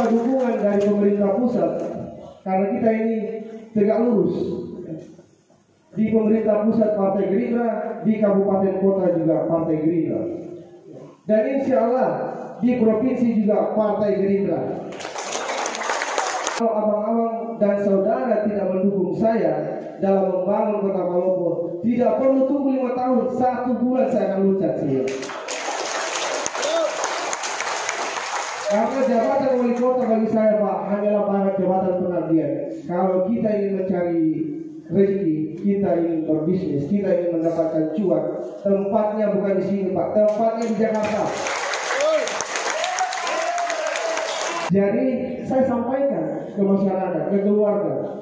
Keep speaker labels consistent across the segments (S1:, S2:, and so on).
S1: dukungan dari pemerintah pusat, karena kita ini tegak lurus. Di pemerintah pusat Partai Gerindra, di kabupaten kota juga Partai Gerindra, dan insya Allah di provinsi juga Partai Gerindra. Kalau abang-abang dan saudara tidak mendukung saya dalam membangun Kota Palopo, tidak perlu tunggu 5 tahun, 1 bulan saya akan loncat sih. Karena jabatan wali kota bagi saya Pak hanyalah jabatan pengabdian. Kalau kita ingin mencari rezeki, kita ingin berbisnis, kita ingin mendapatkan cuan, tempatnya bukan di sini Pak, tempatnya di Jakarta. Jadi saya sampaikan ke masyarakat, ke keluarga,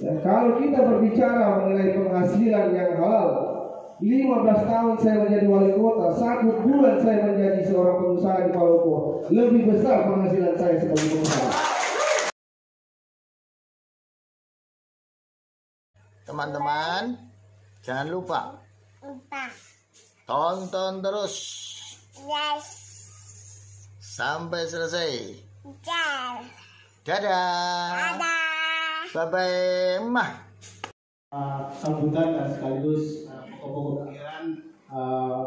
S1: ya, kalau kita berbicara mengenai penghasilan yang halal, 15 tahun saya menjadi wali kota, 1 bulan saya menjadi seorang pengusaha di Palopo, lebih besar penghasilan saya sebagai pengusaha.
S2: Teman-teman, jangan lupa tonton terus sampai selesai. Dadah. Bye-bye.
S1: Sambutan dan sekaligus pokok pikiran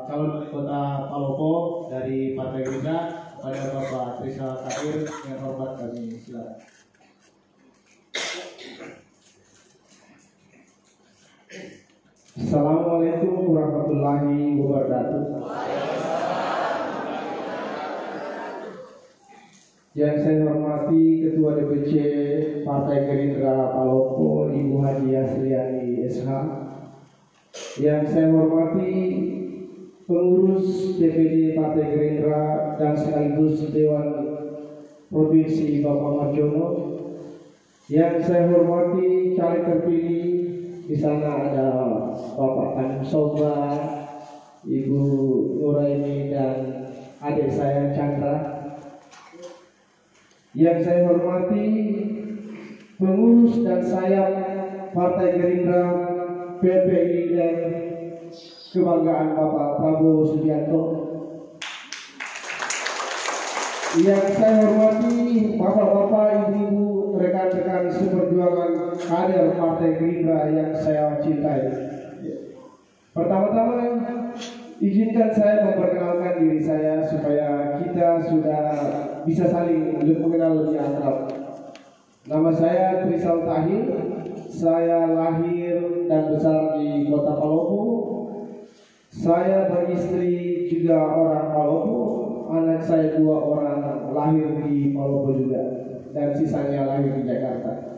S1: calon wali kota Palopo dari Partai Gerindra kepada Bapak Trisal Sakir yang hormat kami silakan. Assalamualaikum warahmatullahi wabarakatuh. Yang saya hormati Ketua DPC Partai Gerindra Palopo Ibu Haji Asriani SH. Yang saya hormati pengurus DPD Partai Gerindra dan sekaligus Dewan Provinsi Bapak Marjono. Yang saya hormati caleg terpilih, di sana ada Bapak Tanjung Soba, Ibu Nuraini dan adik saya Chandra. Yang saya hormati pengurus dan sayap Partai Gerindra PPI dan kebanggaan Bapak Prabowo Subianto. Yang saya hormati bapak-bapak, ibu-ibu, rekan-rekan seperjuangan kader Partai Gerindra yang saya cintai. Pertama-tama izinkan saya memperkenalkan diri saya supaya kita sudah bisa saling mengenal lebih akrab. Nama saya Trisal Tahir. Saya lahir dan besar di Kota Palopo. Saya beristri juga orang Palopo. Anak saya 2 orang lahir di Palopo juga, dan sisanya lahir di Jakarta.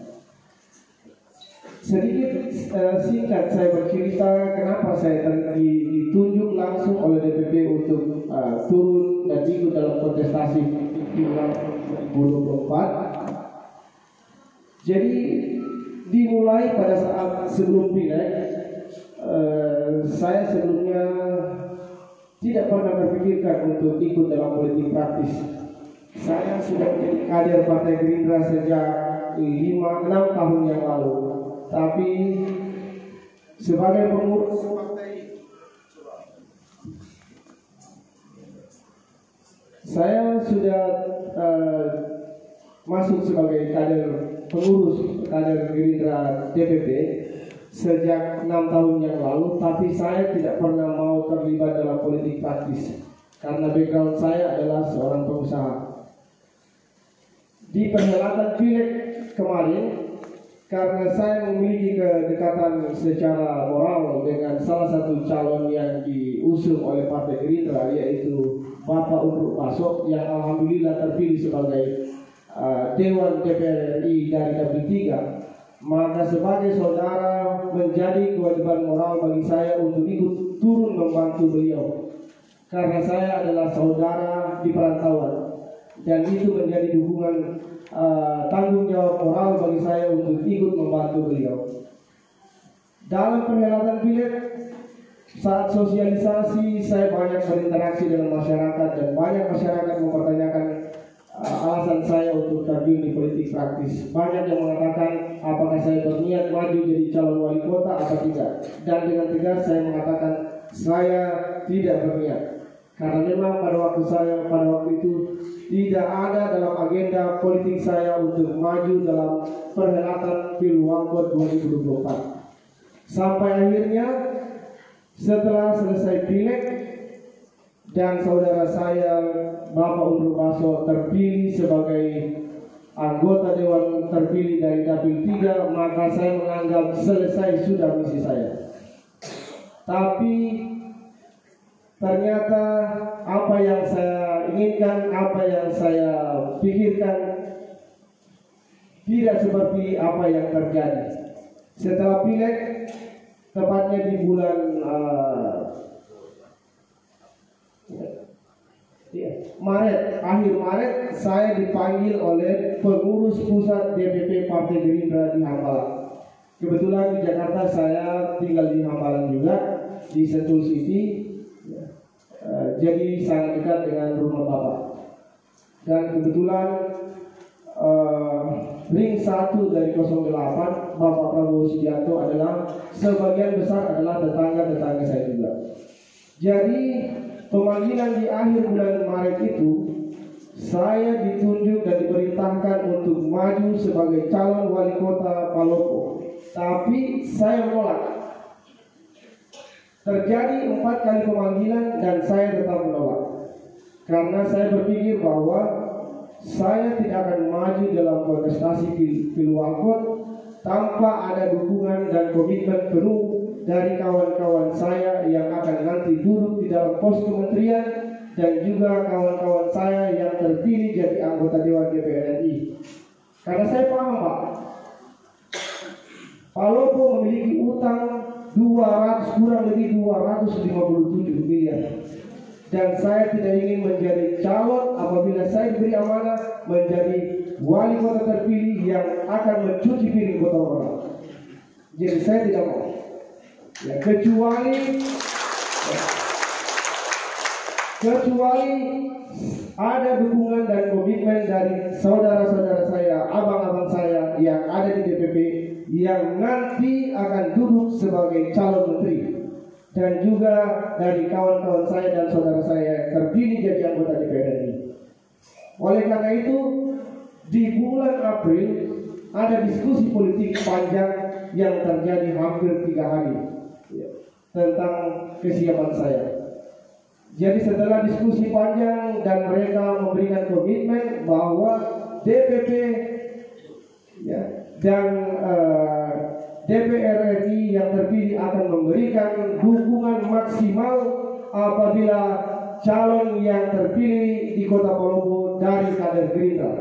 S1: Sedikit singkat saya bercerita kenapa saya ditunjuk langsung oleh DPP untuk turun dan ikut dalam kontestasi Pilpres 2024. Jadi dimulai pada saat sebelum Pileg, saya sebelumnya tidak pernah berpikirkan untuk ikut dalam politik praktis. Saya sudah menjadi kader Partai Gerindra sejak 5-6 tahun yang lalu. Tapi sebagai pengurus partai, saya sudah masuk sebagai pengurus kader Gerindra DPP sejak 6 tahun yang lalu. Tapi saya tidak pernah mau terlibat dalam politik praktis karena background saya adalah seorang pengusaha. Di perhelatan Pileg kemarin, karena saya memiliki kedekatan secara moral dengan salah satu calon yang diusung oleh Partai Gerindra, yaitu Bapak Undruk Pasok, yang alhamdulillah terpilih sebagai Dewan DPR RI dari Dapil 3, maka sebagai saudara menjadi kewajiban moral bagi saya untuk ikut turun membantu beliau, karena saya adalah saudara di perantauan, dan itu menjadi dukungan tanggung jawab moral bagi saya untuk ikut membantu beliau. Dalam perhelatan Pileg, saat sosialisasi saya banyak berinteraksi dengan masyarakat, dan banyak masyarakat mempertanyakan alasan saya untuk terjun di politik praktis. Banyak yang mengatakan apakah saya berniat maju jadi calon wali kota atau tidak, dan dengan tegas saya mengatakan saya tidak berniat, karena memang pada waktu itu tidak ada dalam agenda politik saya untuk maju dalam perhelatan Pilwangkot 2024. Sampai akhirnya setelah selesai pileg dan saudara saya Bapak Undro Baso terpilih sebagai anggota Dewan terpilih dari Dapil 3, maka saya menganggap selesai sudah misi saya. Tapi ternyata apa yang saya inginkan, apa yang saya pikirkan tidak seperti apa yang terjadi. Setelah pileg, tepatnya di bulan Maret, akhir Maret, saya dipanggil oleh pengurus pusat DPP Partai Gerindra di Hambalang. Kebetulan di Jakarta, saya tinggal di Hambalang juga, di Sentul City, jadi sangat dekat dengan rumah Bapak. Dan kebetulan ring 1 dari 08 Bapak Prabowo Subianto adalah sebagian besar adalah tetangga-tetangga saya juga. Jadi pemanggilan di akhir bulan Maret itu, saya ditunjuk dan diperintahkan untuk maju sebagai calon wali kota Palopo. Tapi saya menolak. Terjadi 4 kali pemanggilan dan saya tetap menolak. Karena saya berpikir bahwa saya tidak akan maju dalam kontestasi Pilwangkot tanpa ada dukungan dan komitmen penuh dari kawan-kawan saya yang akan nanti duduk di dalam pos kementerian dan juga kawan-kawan saya yang terpilih jadi anggota Dewan DPR RI. Karena saya paham, Pak, Palopo memiliki utang kurang lebih 257 miliar. Dan saya tidak ingin menjadi calon apabila saya diberi amanah menjadi wali kota terpilih yang akan mencuci piring kotor orang. Jadi saya tidak mau. Ya, kecuali ada dukungan dan komitmen dari saudara-saudara saya, abang-abang saya yang ada di DPP yang nanti akan duduk sebagai calon menteri. Dan juga dari kawan-kawan saya dan saudara saya terpilih jadi anggota DPR RI. Oleh karena itu, di bulan April ada diskusi politik panjang yang terjadi hampir 3 hari tentang kesiapan saya. Jadi setelah diskusi panjang dan mereka memberikan komitmen bahwa DPP dan DPR RI yang terpilih akan memberikan dukungan maksimal apabila calon yang terpilih di Kota Palopo dari kader Gerindra.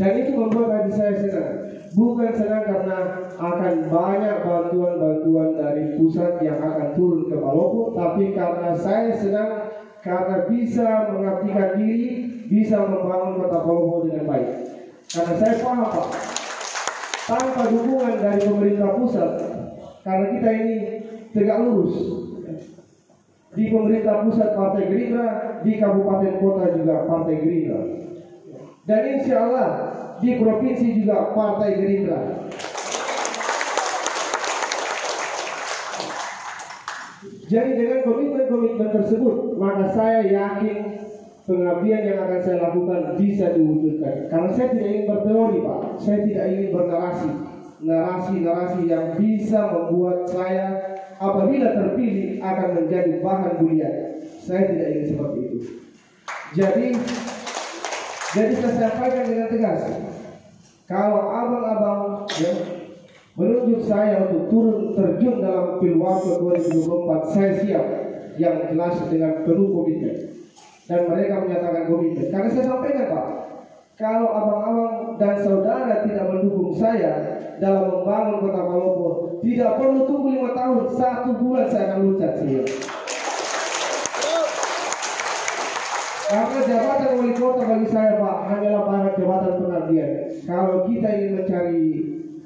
S1: Dan itu membuat hati saya senang. Bukan senang karena akan banyak bantuan-bantuan dari pusat yang akan turun ke Palopo, tapi karena saya senang karena bisa mengabdikan diri, bisa membangun Kota Palopo dengan baik. Karena saya paham, Pak, tanpa dukungan dari pemerintah pusat, karena kita ini tegak lurus. Di pemerintah pusat Partai Gerindra, di kabupaten kota juga Partai Gerindra. Dan insya Allah di provinsi juga Partai Gerindra. Jadi dengan komitmen-komitmen tersebut, maka saya yakin pengabdian yang akan saya lakukan bisa diwujudkan. Karena saya tidak ingin berteori, Pak. Saya tidak ingin narasi yang bisa membuat saya apabila terpilih akan menjadi bahan bulian. Saya tidak ingin seperti itu. Jadi saya sampaikan dengan tegas, kalau abang-abang menunjuk saya untuk turun terjun dalam Pilwangkot 2024, saya siap, yang jelas dengan penuh komitmen. Dan mereka menyatakan komitmen. Karena saya sampaikan, Pak, kalau abang-abang dan saudara tidak mendukung saya dalam membangun Kota Palopo, tidak perlu tunggu 5 tahun, 1 bulan saya akan loncat sendiri. Karena jabatan wali kota bagi saya, Pak, hanyalah jabatan pengabdian. Kalau kita ingin mencari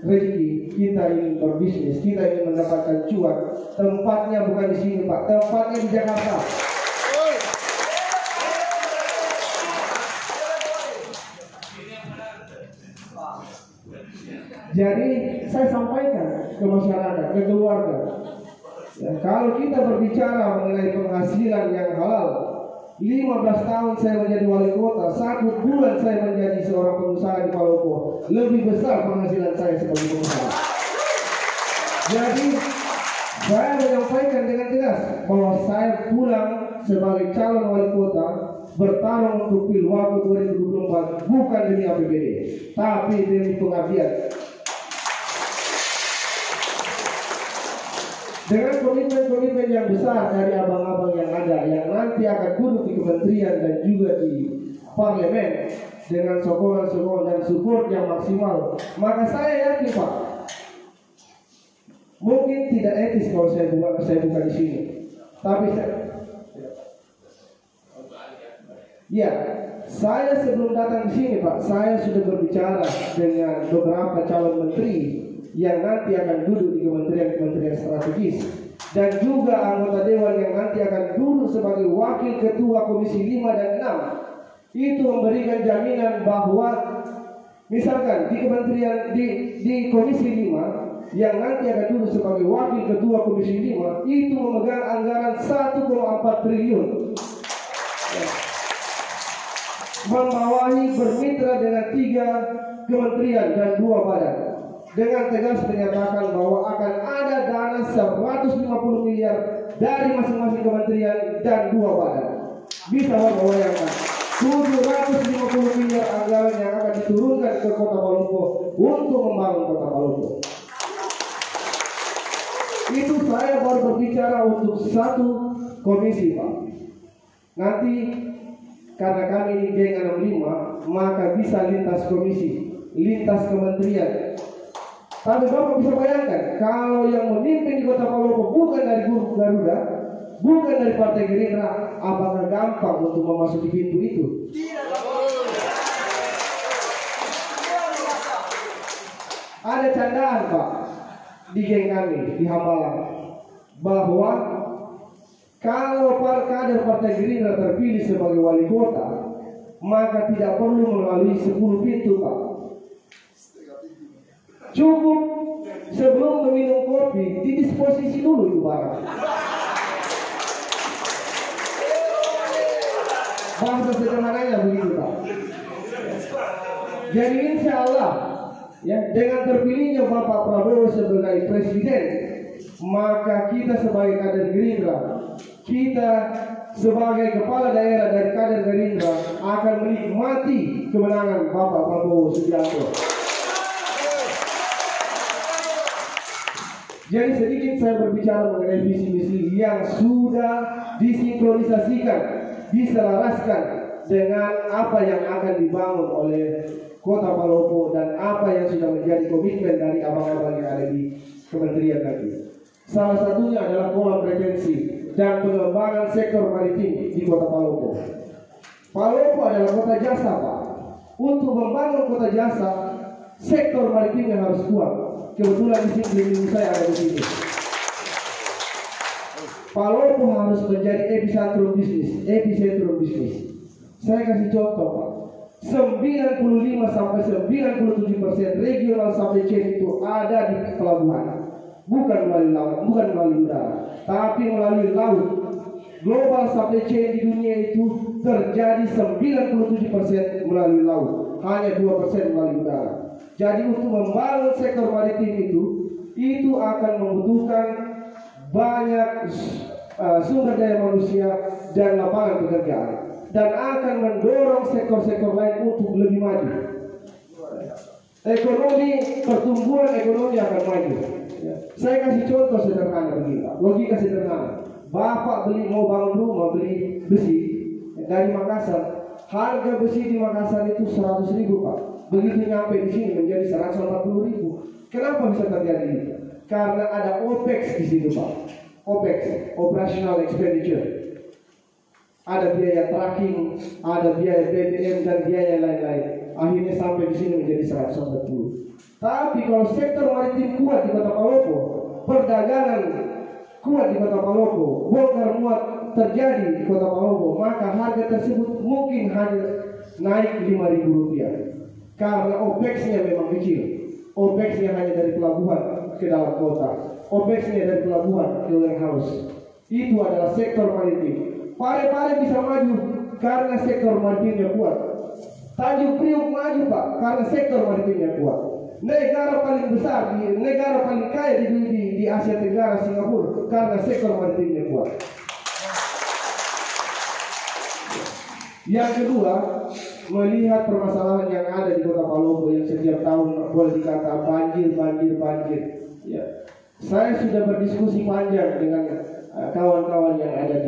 S1: rezeki, kita ingin berbisnis, kita ingin mendapatkan cuan, tempatnya bukan di sini, Pak, tempatnya di Jakarta. Jadi saya sampaikan ke masyarakat, ke keluarga, Ya, kalau kita berbicara mengenai penghasilan yang halal, 15 tahun saya menjadi wali kota, 1 bulan saya menjadi seorang pengusaha di Palopo, lebih besar penghasilan saya sebagai pengusaha. Jadi saya menyampaikan dengan jelas bahwa saya pulang sebagai calon wali kota bertarung untuk Pilwakot 2024 bukan demi APBD, tapi demi pengabdian. Dengan komitmen-komitmen yang besar dari abang-abang yang ada, yang nanti akan duduk di kementerian dan juga di parlemen dengan sokongan-sokongan dan support yang maksimal, maka saya yakin Pak, mungkin tidak etis kalau saya buka di sini, tapi saya sebelum datang di sini Pak, saya sudah berbicara dengan beberapa calon menteri yang nanti akan duduk di kementerian-kementerian strategis dan juga anggota dewan yang nanti akan duduk sebagai wakil ketua komisi 5 dan 6. Itu memberikan jaminan bahwa misalkan di kementerian di komisi 5 yang nanti akan duduk sebagai wakil ketua komisi 5 itu memegang anggaran 1,4 triliun. Membawahi bermitra dengan 3 kementerian dan 2 badan. Dengan tegas menyatakan bahwa akan ada dana 150 miliar dari masing-masing kementerian dan 2 badan. Bisa membayangkan 750 miliar anggaran yang akan diturunkan ke Kota Palopo untuk membangun Kota Palopo. Itu saya baru berbicara untuk 1 komisi Pak. Nanti karena kami ini geng 65, maka bisa lintas komisi, lintas kementerian. Tapi Bapak bisa bayangkan, kalau yang memimpin di Kota Palopo bukan dari Garuda, bukan dari Partai Gerindra, apakah gampang untuk memasuki pintu itu? Ada candaan Pak di geng kami di Hambalang bahwa kalau kader Partai Gerindra terpilih sebagai wali kota, maka tidak perlu melalui 10 pintu Pak. Cukup sebelum meminum kopi didisposisi dulu itu barang. Bahasa sederhananya begitu Pak. Jadi insya Allah ya, dengan terpilihnya Bapak Prabowo sebagai presiden, maka kita sebagai kader Gerindra, kita sebagai kepala daerah dari kader Gerindra akan menikmati kemenangan Bapak Prabowo Subianto. Jadi sedikit saya berbicara mengenai visi-misi yang sudah disinkronisasikan, diselaraskan dengan apa yang akan dibangun oleh Kota Palopo dan apa yang sudah menjadi komitmen dari abang-abang yang ada di kementerian tadi. Salah satunya adalah kolam retensi dan pengembangan sektor maritim di Kota Palopo. Palopo adalah kota jasa Pak. Untuk membangun kota jasa, sektor maritimnya harus kuat. Kebetulan di sini saya ada di sini. Palopo harus menjadi epicentrum bisnis. Saya kasih contoh Pak. 95 sampai 97% regional supply chain itu ada di pelabuhan. Bukan melalui laut, bukan melalui udara, tapi melalui laut. Global supply chain di dunia itu terjadi 97% melalui laut, hanya 2% melalui udara. Jadi untuk membangun sektor maritim itu akan membutuhkan banyak sumber daya manusia dan lapangan pekerjaan, dan akan mendorong sektor-sektor lain untuk lebih maju. Pertumbuhan ekonomi akan maju. Saya kasih contoh sederhana begini, logika sederhana. Bapak mau bangun rumah, beli besi dari Makassar. Harga besi di Makassar itu 100.000 Pak. Begitu nyampe di sini menjadi 140.000. Kenapa bisa terjadi itu? Karena ada OPEX di situ Pak. OPEX, operational expenditure. Ada biaya tracking, ada biaya BBM dan biaya lain-lain. Akhirnya sampai di sini menjadi 140. Tapi kalau sektor maritim kuat di Kota Palopo, perdagangan kuat di Kota Palopo, bongkar muat terjadi di Kota Palopo, maka harga tersebut mungkin hanya naik Rp5.000. Karena OPEX-nya memang kecil. OPEX-nya hanya dari pelabuhan ke dalam kota. OPEX-nya dari pelabuhan ke warehouse. Itu adalah sektor maritim. Pare-Pare bisa maju karena sektor maritimnya kuat. Tanjung Priok maju Pak karena sektor maritimnya kuat. Negara paling besar, negara paling kaya di Asia Tenggara, Singapura, karena sektor maritimnya kuat. Yang kedua, melihat permasalahan yang ada di Kota Palopo yang setiap tahun boleh dikata banjir. Ya. Saya sudah berdiskusi panjang dengan kawan-kawan yang ada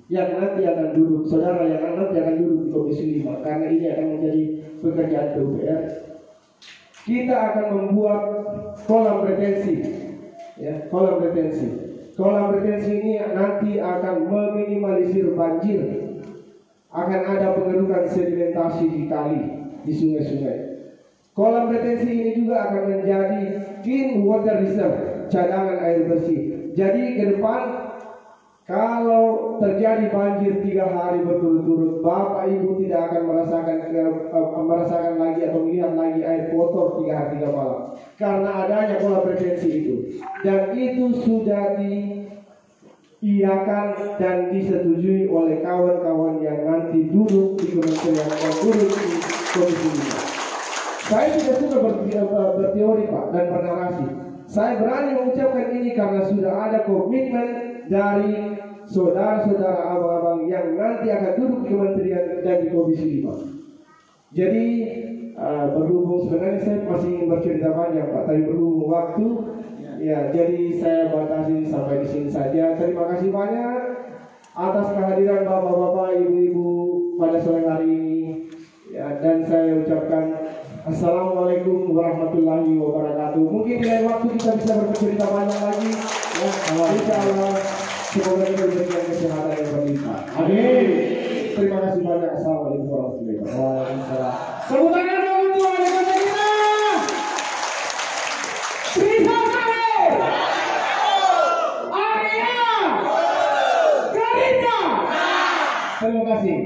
S1: yang nanti akan duduk, saudara yang nanti akan duduk di Komisi 5, karena ini akan menjadi pekerjaan PUPR. Kita akan membuat kolam retensi, ya, kolam retensi. Kolam retensi ini nanti akan meminimalisir banjir. Akan ada pengerukan sedimentasi di kali, di sungai-sungai. Kolam retensi ini juga akan menjadi clean water reserve, cadangan air bersih. Jadi ke depan kalau terjadi banjir 3 hari berturut-turut, Bapak Ibu tidak akan merasakan lagi atau melihat lagi air kotor 3 hari 3 malam karena adanya kolam retensi itu. Dan itu sudah diiakan dan disetujui oleh kawan-kawan yang nanti duduk di kementerian dan duduk di Komisi 5. Saya tidak suka berteori Pak dan bernarasi. Saya berani mengucapkan ini karena sudah ada komitmen dari saudara-saudara abang-abang yang nanti akan duduk di kementerian dan di Komisi 5. Jadi berhubung sebenarnya saya masih ingin bercerita banyak Pak, tapi berhubung waktu, ya jadi saya batasi sampai di sini saja. Terima kasih banyak atas kehadiran bapak-bapak, ibu-ibu pada sore hari ini. Ya, dan saya ucapkan Assalamualaikum warahmatullahi wabarakatuh. Mungkin di lain waktu kita bisa bercerita banyak lagi. Ya, insya Allah semoga kita diberikan kesehatan yang berlimpah. Amin. Terima kasih banyak. Assalamualaikum warahmatullahi wabarakatuh. Tepuk tangan dong untuk adik-adik kita. Bisa Saleh, Arya, Karina. Terima kasih.